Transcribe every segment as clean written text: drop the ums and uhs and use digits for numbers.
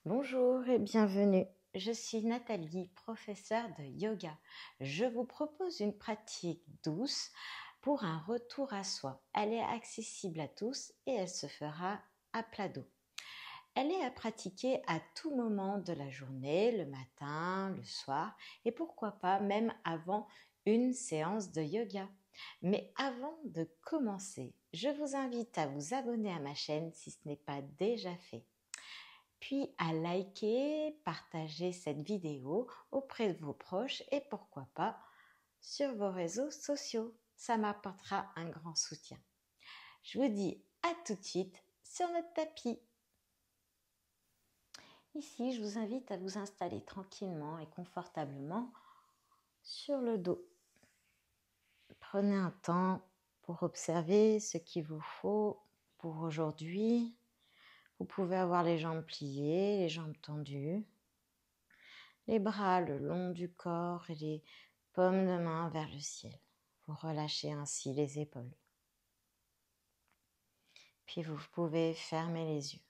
Bonjour et bienvenue. Je suis Nathalie, professeure de yoga. Je vous propose une pratique douce pour un retour à soi. Elle est accessible à tous et elle se fera à plat dos. Elle est à pratiquer à tout moment de la journée, le matin, le soir et pourquoi pas même avant une séance de yoga. Mais avant de commencer, je vous invite à vous abonner à ma chaîne si ce n'est pas déjà fait, puis à liker, partager cette vidéo auprès de vos proches et pourquoi pas sur vos réseaux sociaux. Ça m'apportera un grand soutien. Je vous dis à tout de suite sur notre tapis. Ici, je vous invite à vous installer tranquillement et confortablement sur le dos. Prenez un temps pour observer ce qu'il vous faut pour aujourd'hui. Vous pouvez avoir les jambes pliées, les jambes tendues, les bras le long du corps et les paumes de main vers le ciel. Vous relâchez ainsi les épaules. Puis vous pouvez fermer les yeux.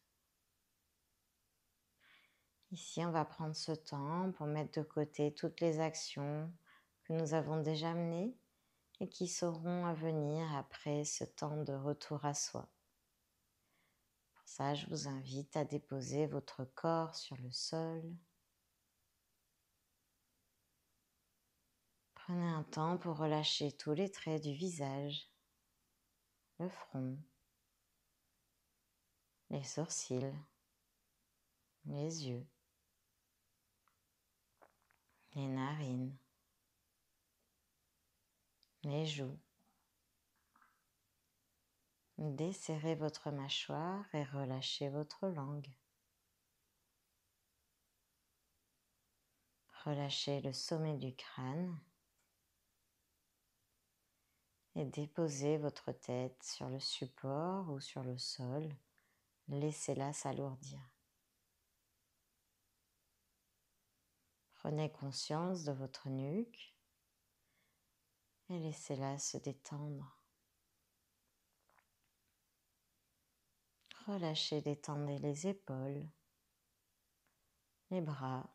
Ici, on va prendre ce temps pour mettre de côté toutes les actions que nous avons déjà menées et qui seront à venir après ce temps de retour à soi. Pour ça, je vous invite à déposer votre corps sur le sol. Prenez un temps pour relâcher tous les traits du visage, le front, les sourcils, les yeux, les narines, les joues. Desserrez votre mâchoire et relâchez votre langue. Relâchez le sommet du crâne et déposez votre tête sur le support ou sur le sol. Laissez-la s'alourdir. Prenez conscience de votre nuque et laissez-la se détendre. Relâchez, détendez les épaules, les bras,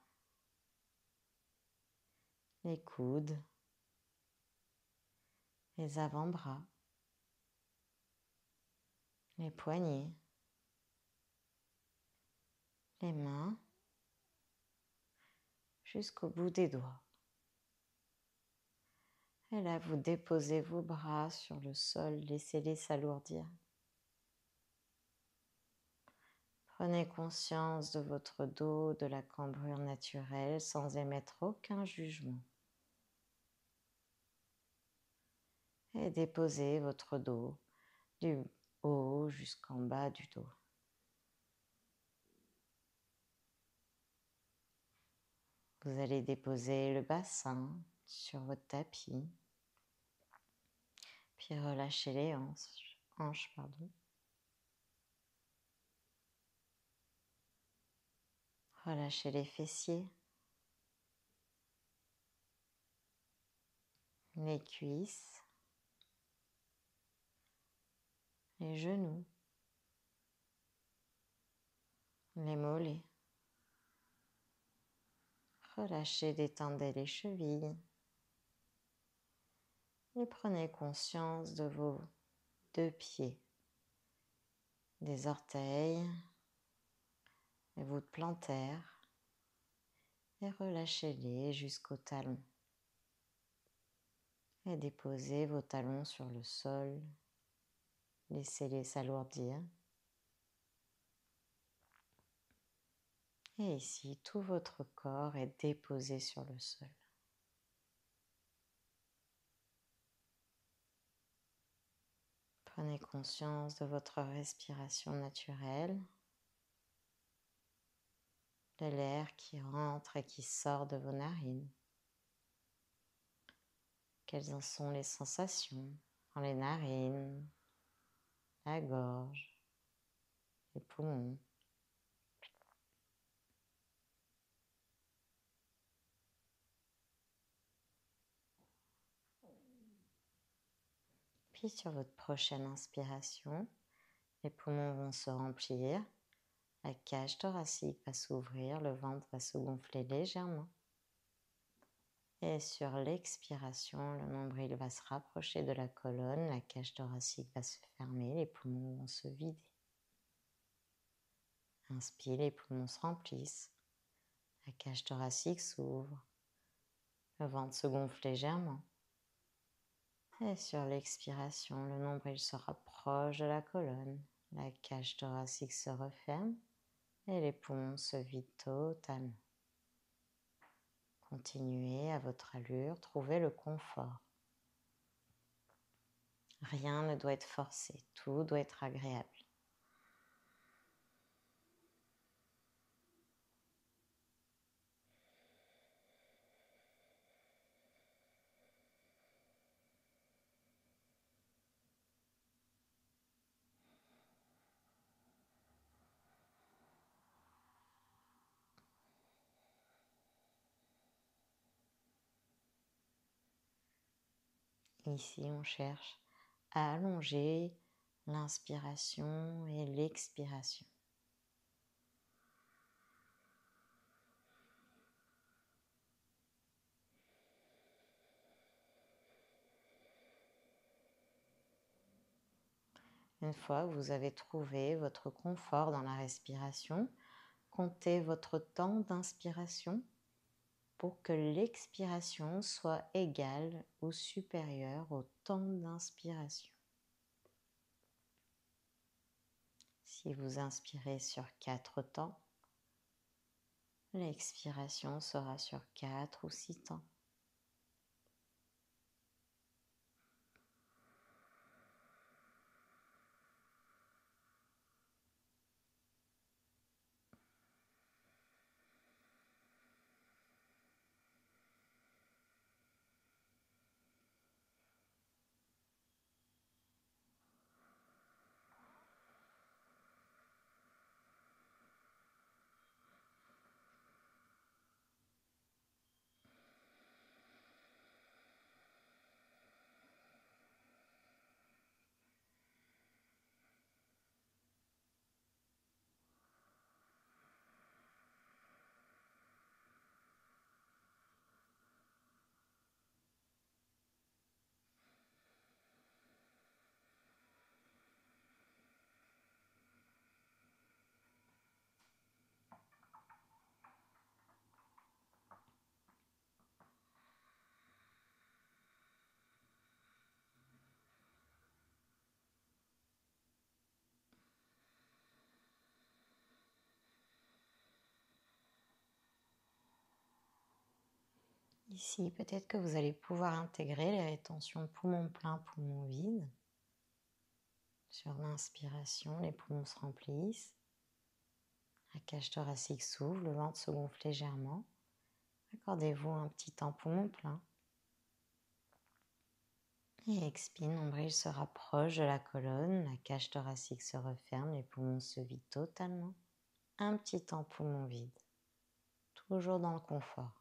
les coudes, les avant-bras, les poignets, les mains, jusqu'au bout des doigts. Et là, vous déposez vos bras sur le sol, laissez-les s'alourdir. Prenez conscience de votre dos, de la cambrure naturelle, sans émettre aucun jugement. Et déposez votre dos du haut jusqu'en bas du dos. Vous allez déposer le bassin sur votre tapis, puis relâchez les hanches. Relâchez les fessiers, les cuisses, les genoux, les mollets. Relâchez, détendez les chevilles et prenez conscience de vos deux pieds, des orteils, les voûtes plantaires et relâchez-les jusqu'aux talons. Et déposez vos talons sur le sol, laissez-les s'alourdir. Et ici, tout votre corps est déposé sur le sol. Prenez conscience de votre respiration naturelle, de l'air qui rentre et qui sort de vos narines. Quelles en sont les sensations dans les narines, la gorge, les poumons. Puis sur votre prochaine inspiration, les poumons vont se remplir, La cage thoracique va s'ouvrir, le ventre va se gonfler légèrement. Et sur l'expiration, le nombril va se rapprocher de la colonne, la cage thoracique va se fermer, les poumons vont se vider. Inspire, les poumons se remplissent, la cage thoracique s'ouvre, le ventre se gonfle légèrement. Et sur l'expiration, le nombril se rapproche de la colonne, la cage thoracique se referme et les poumons se vident totalement. Continuez à votre allure, trouvez le confort. Rien ne doit être forcé, tout doit être agréable. Ici, on cherche à allonger l'inspiration et l'expiration. Une fois que vous avez trouvé votre confort dans la respiration, comptez votre temps d'inspiration pour que l'expiration soit égale ou supérieure au temps d'inspiration. Si vous inspirez sur 4 temps, l'expiration sera sur 4 ou 6 temps. Ici, peut-être que vous allez pouvoir intégrer les rétentions poumon plein, poumon vide. Sur l'inspiration, les poumons se remplissent, la cage thoracique s'ouvre, le ventre se gonfle légèrement. Accordez-vous un petit temps poumon plein. Et expire, nombril se rapproche de la colonne, la cage thoracique se referme, les poumons se vident totalement. Un petit temps poumon vide, toujours dans le confort.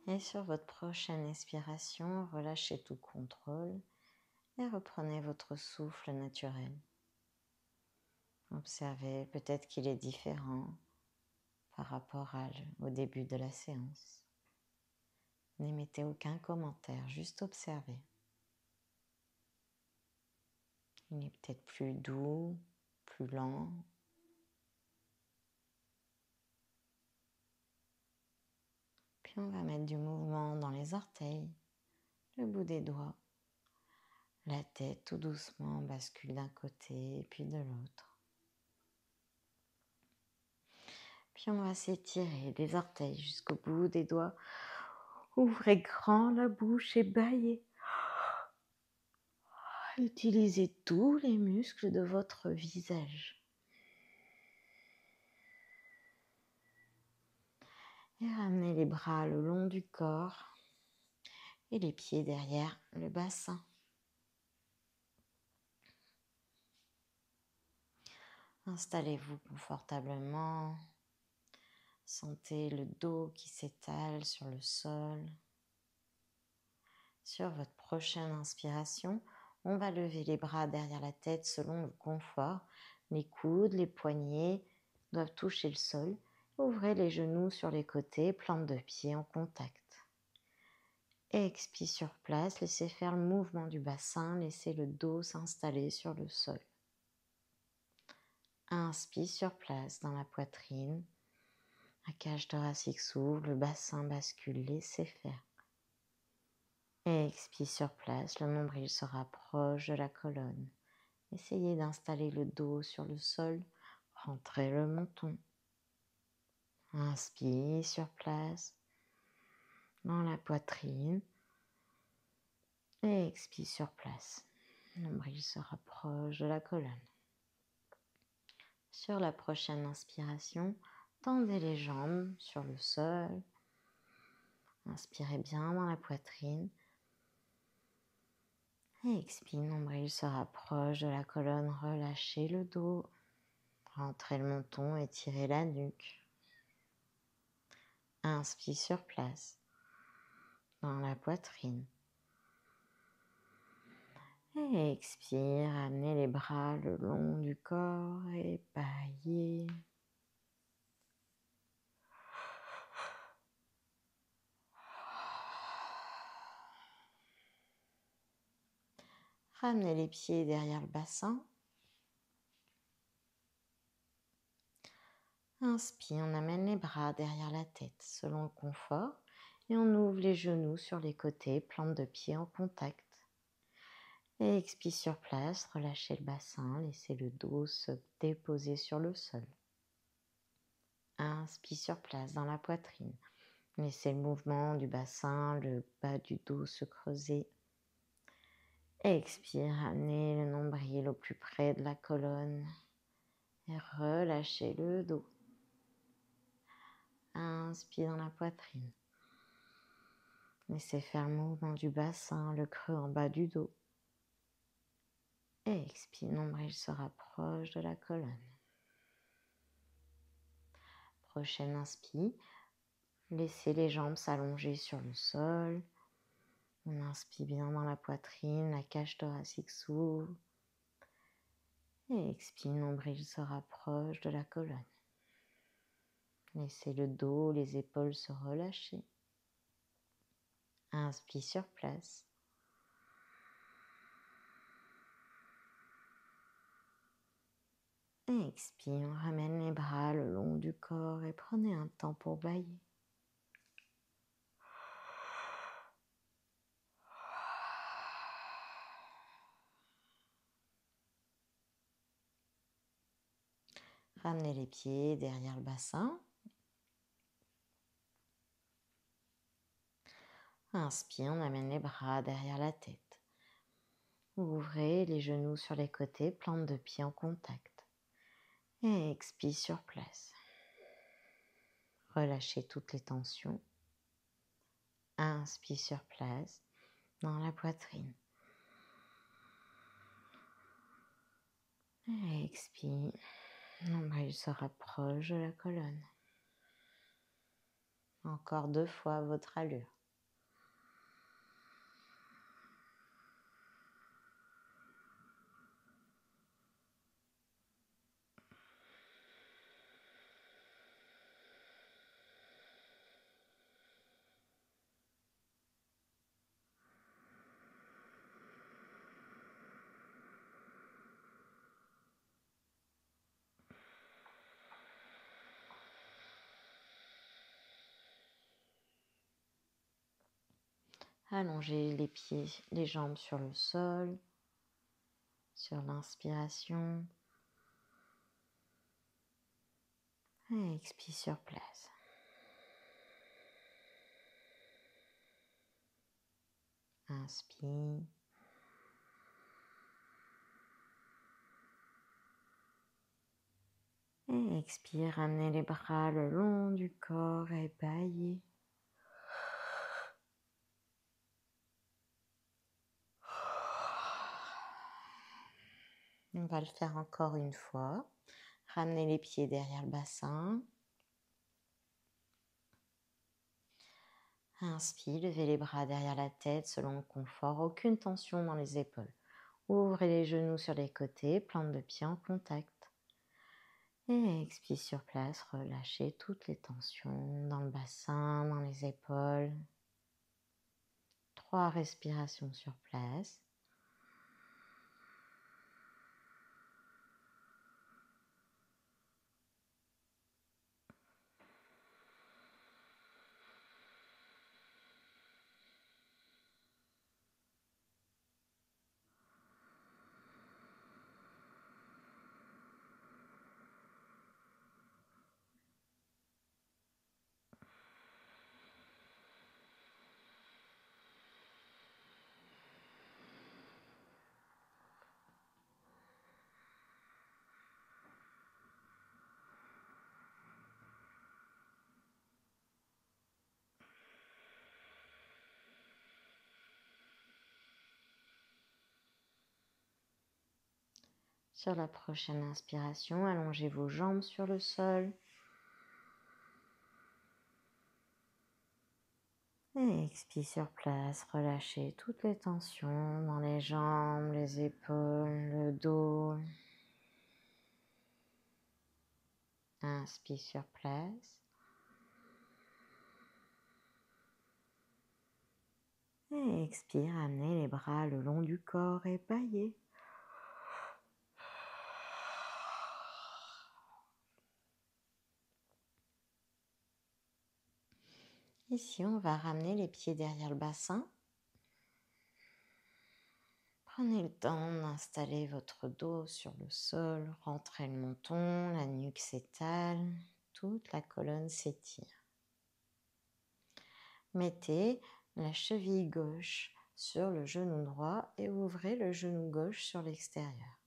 Et sur votre prochaine expiration, relâchez tout contrôle et reprenez votre souffle naturel. Observez, peut-être qu'il est différent par rapport au début de la séance. N'émettez aucun commentaire, juste observez. Il est peut-être plus doux, plus lent. Puis on va mettre du mouvement dans les orteils, le bout des doigts. La tête tout doucement bascule d'un côté et puis de l'autre. Puis on va s'étirer des orteils jusqu'au bout des doigts. Ouvrez grand la bouche et bâillez. Utilisez tous les muscles de votre visage. Et ramenez les bras le long du corps et les pieds derrière le bassin. Installez-vous confortablement. Sentez le dos qui s'étale sur le sol. Sur votre prochaine inspiration, on va lever les bras derrière la tête selon le confort. Les coudes, les poignets doivent toucher le sol. Ouvrez les genoux sur les côtés, plante de pied en contact. Expire sur place, laissez faire le mouvement du bassin, laissez le dos s'installer sur le sol. Inspire sur place dans la poitrine. La cage thoracique s'ouvre, le bassin bascule, laissez faire. Expire sur place, le nombril se rapproche de la colonne. Essayez d'installer le dos sur le sol, rentrez le menton. Inspire sur place, dans la poitrine. Expire sur place, le nombril se rapproche de la colonne. Sur la prochaine inspiration, tendez les jambes sur le sol. Inspirez bien dans la poitrine. Et expire, nombril se rapproche de la colonne, relâchez le dos. Rentrez le menton, étirez la nuque. Inspire sur place, dans la poitrine. Et expire, amenez les bras le long du corps et bâillez. Ramenez les pieds derrière le bassin. Inspire, on amène les bras derrière la tête selon le confort et on ouvre les genoux sur les côtés, plante de pied en contact. Et expire sur place, relâchez le bassin, laissez le dos se déposer sur le sol. Inspire sur place dans la poitrine. Laissez le mouvement du bassin, le bas du dos se creuser. Expire, amenez le nombril au plus près de la colonne et relâchez le dos. Inspire dans la poitrine. Laissez faire le mouvement du bassin, le creux en bas du dos. Expire, nombril se rapproche de la colonne. Prochaine inspire. Laissez les jambes s'allonger sur le sol. On inspire bien dans la poitrine, la cage thoracique s'ouvre. Et expire, nombril se rapproche de la colonne. Laissez le dos, les épaules se relâcher. Inspire sur place. Et expire, on ramène les bras le long du corps et prenez un temps pour bâiller. Ramenez les pieds derrière le bassin. Inspire, on amène les bras derrière la tête. Ouvrez les genoux sur les côtés, plante de pied en contact. Et expire sur place. Relâchez toutes les tensions. Inspire sur place, dans la poitrine. Et expire. Nombril se rapproche de la colonne. Encore 2 fois votre allure. Allongez les pieds, les jambes sur le sol, sur l'inspiration. Et expire sur place. Inspire. Et expire, ramenez les bras le long du corps et baillez. On va le faire encore une fois. Ramenez les pieds derrière le bassin. Inspire, levez les bras derrière la tête selon le confort. Aucune tension dans les épaules. Ouvrez les genoux sur les côtés, plante de pied en contact. Et expire sur place, relâchez toutes les tensions dans le bassin, dans les épaules. 3 respirations sur place. Sur la prochaine inspiration, allongez vos jambes sur le sol. Et expire sur place, relâchez toutes les tensions dans les jambes, les épaules, le dos. Inspire sur place. Et expire, amenez les bras le long du corps et baillez. Ici, on va ramener les pieds derrière le bassin. Prenez le temps d'installer votre dos sur le sol, rentrez le menton, la nuque s'étale, toute la colonne s'étire. Mettez la cheville gauche sur le genou droit et ouvrez le genou gauche sur l'extérieur.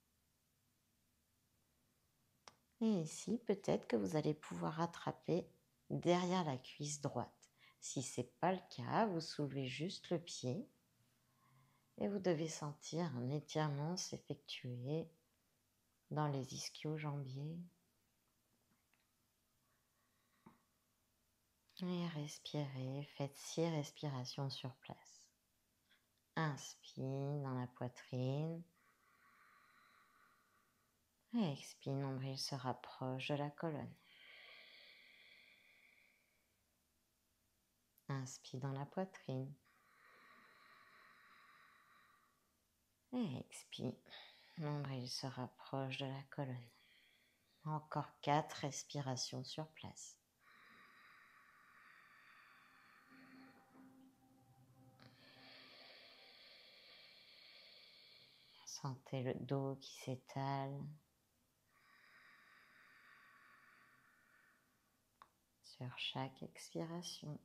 Et ici, peut-être que vous allez pouvoir attraper derrière la cuisse droite. Si ce n'est pas le cas, vous soulevez juste le pied et vous devez sentir un étirement s'effectuer dans les ischio-jambiers. Et respirez, faites 6 respirations sur place. Inspire dans la poitrine. Et expire, nombril se rapproche de la colonne. Inspire dans la poitrine. Et expire, nombril se rapproche de la colonne. Encore 4 respirations sur place. Sentez le dos qui s'étale sur chaque expiration.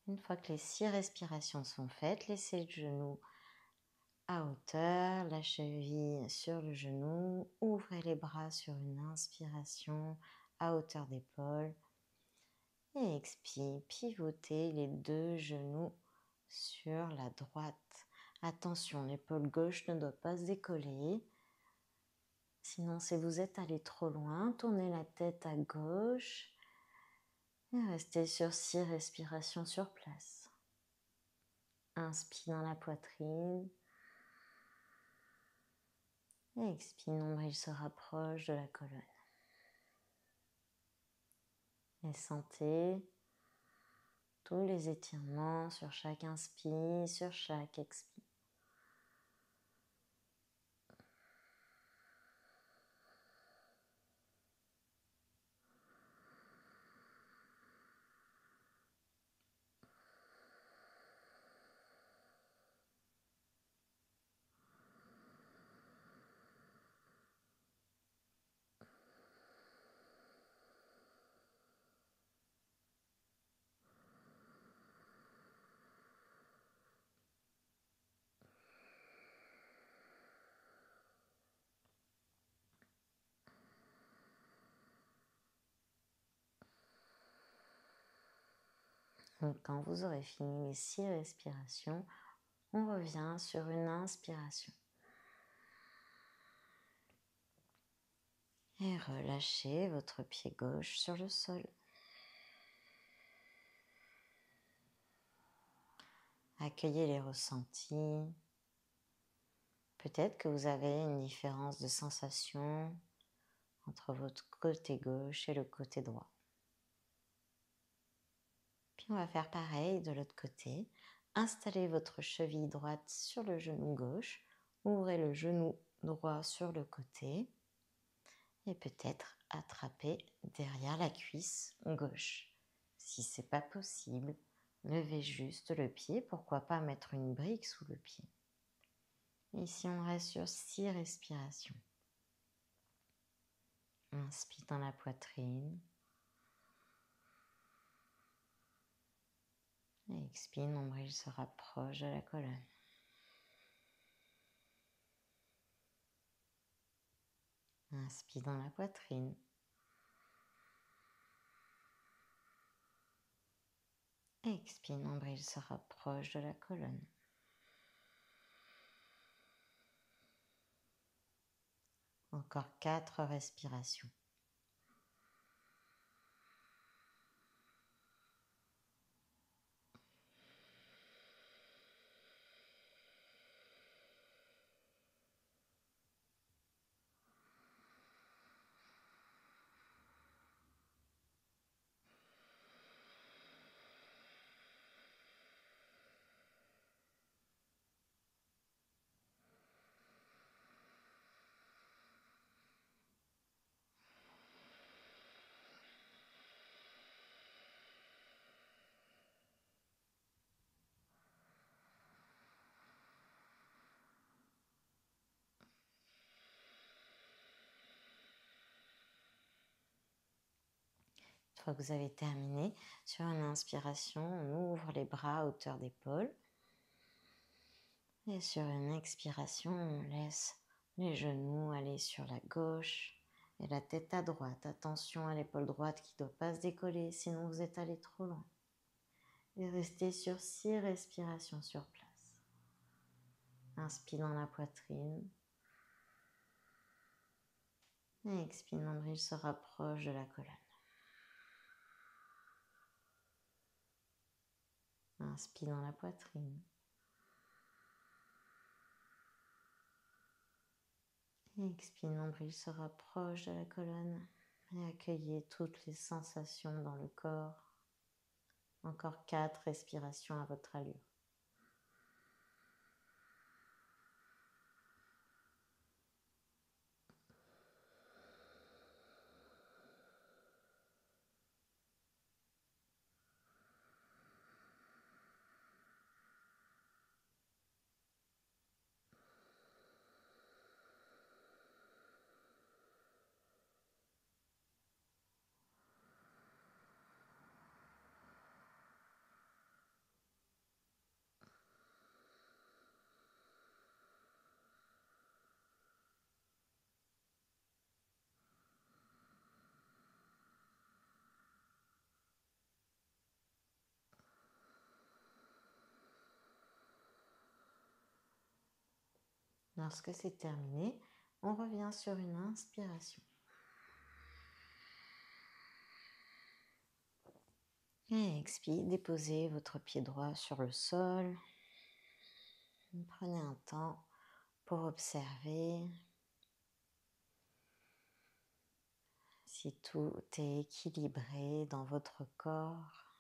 Une fois que les 6 respirations sont faites, laissez le genou à hauteur, la cheville sur le genou, ouvrez les bras sur une inspiration à hauteur d'épaule et expire, pivotez les 2 genoux sur la droite. Attention, l'épaule gauche ne doit pas se décoller. Sinon, si vous êtes allé trop loin, tournez la tête à gauche et restez sur 6 respirations sur place. Inspire dans la poitrine. Et expire, nombril se rapproche de la colonne. Et sentez tous les étirements sur chaque inspire, sur chaque expire. Donc, quand vous aurez fini les 6 respirations, on revient sur une inspiration. Et relâchez votre pied gauche sur le sol. Accueillez les ressentis. Peut-être que vous avez une différence de sensation entre votre côté gauche et le côté droit. Puis on va faire pareil de l'autre côté. Installez votre cheville droite sur le genou gauche. Ouvrez le genou droit sur le côté. Et peut-être attraper derrière la cuisse gauche. Si ce n'est pas possible, levez juste le pied. Pourquoi pas mettre une brique sous le pied. Ici, on reste sur 6 respirations. Inspire dans la poitrine. Et expire, nombril se rapproche de la colonne. Inspire dans la poitrine. Expire, nombril se rapproche de la colonne. Encore 4 respirations. Une fois que vous avez terminé, sur une inspiration, on ouvre les bras à hauteur d'épaule. Et sur une expiration, on laisse les genoux aller sur la gauche et la tête à droite. Attention à l'épaule droite qui ne doit pas se décoller, sinon vous êtes allé trop loin. Et restez sur 6 respirations sur place. Inspire dans la poitrine. Et expire, nombril se rapproche de la colonne. Inspire dans la poitrine. Et expire, nombril se rapproche de la colonne. Et accueillez toutes les sensations dans le corps. Encore 4 respirations à votre allure. Lorsque c'est terminé, on revient sur une inspiration. Et expire, déposez votre pied droit sur le sol. Prenez un temps pour observer si tout est équilibré dans votre corps.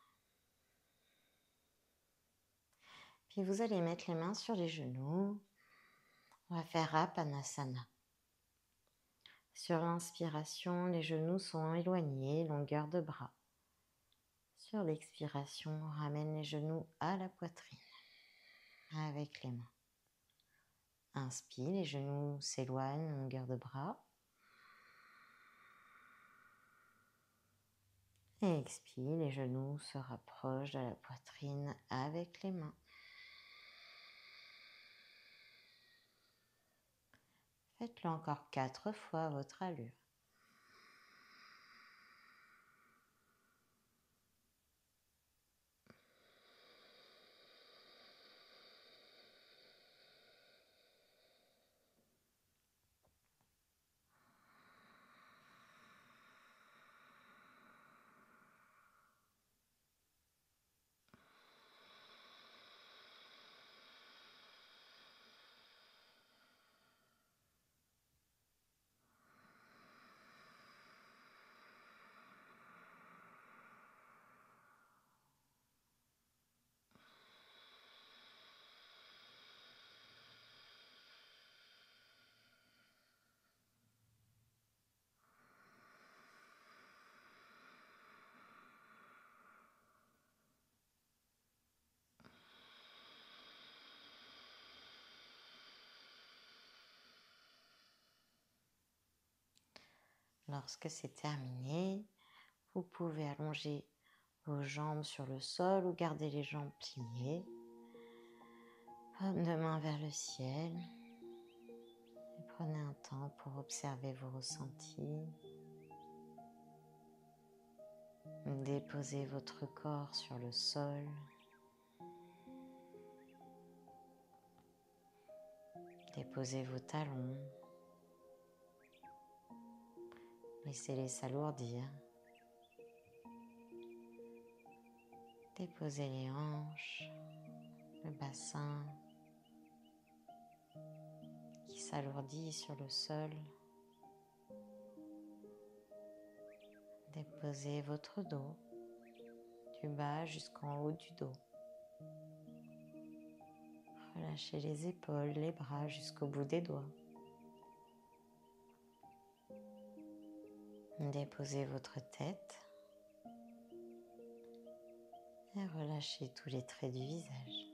Puis vous allez mettre les mains sur les genoux. On va faire Apanasana. Sur l'inspiration, les genoux sont éloignés, longueur de bras. Sur l'expiration, on ramène les genoux à la poitrine avec les mains. Inspire, les genoux s'éloignent, longueur de bras. Et expire, les genoux se rapprochent de la poitrine avec les mains. Faites-le encore 4 fois à votre allure. Lorsque c'est terminé, vous pouvez allonger vos jambes sur le sol ou garder les jambes pliées. Paume de main vers le ciel. Et prenez un temps pour observer vos ressentis. Déposez votre corps sur le sol. Déposez vos talons. Laissez-les s'alourdir. Déposez les hanches, le bassin qui s'alourdit sur le sol. Déposez votre dos, du bas jusqu'en haut du dos. Relâchez les épaules, les bras jusqu'au bout des doigts. Déposez votre tête et relâchez tous les traits du visage.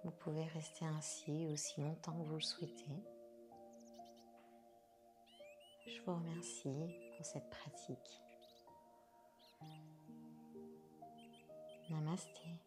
Vous pouvez rester ainsi aussi longtemps que vous le souhaitez. Je vous remercie pour cette pratique. Namasté.